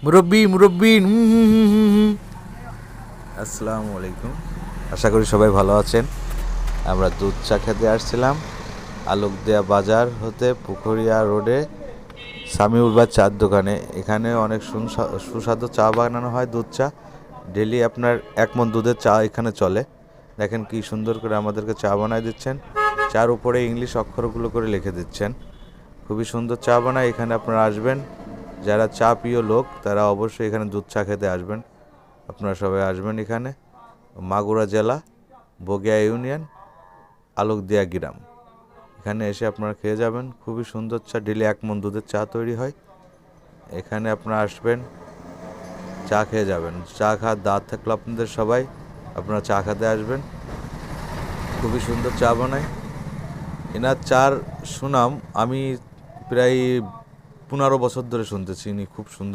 মুরব্বি মুরব্বি। আসসালামু আলাইকুম, আশা করি সবাই ভালো আছেন। আমরা দুধ চা খেতে আসছিলাম আলোকদিয়া বাজার হতে পুকুরিয়া রোডে সামিউর বা চার দোকানে। এখানে অনেক সুস্বাদু চা বানানো হয়, দুধ চা। ডেলি আপনার 1 মণ দুধের চা এখানে চলে। দেখেন কি সুন্দর করে আমাদেরকে চা বানায় দিচ্ছেন, চার উপরে ইংলিশ অক্ষরগুলো করে লিখে দিচ্ছেন। খুবই সুন্দর চা বানায়। এখানে আপনারা আসবেন, যারা চা প্রিয় লোক তারা অবশ্যই এখানে দুধ চা খেতে আসবেন। আপনারা সবাই আসবেন এখানে, মাগুরা জেলা, বগিয়া ইউনিয়ন, আলোকদিয়া গ্রাম। এখানে এসে আপনারা খেয়ে যাবেন। খুবই সুন্দর চা, ডেলি 1 মণ দুধের চা তৈরি হয়। এখানে আপনারা আসবেন, চা খেয়ে যাবেন। চা খাওয়ার দাঁত থাকলে আপনাদের সবাই, আপনারা চা খেতে আসবেন। খুবই সুন্দর চা বানায়। এনার চার সুনাম আমি প্রায় 15 বছর ধরে শুনতেছি। ইনি খুব সুন্দর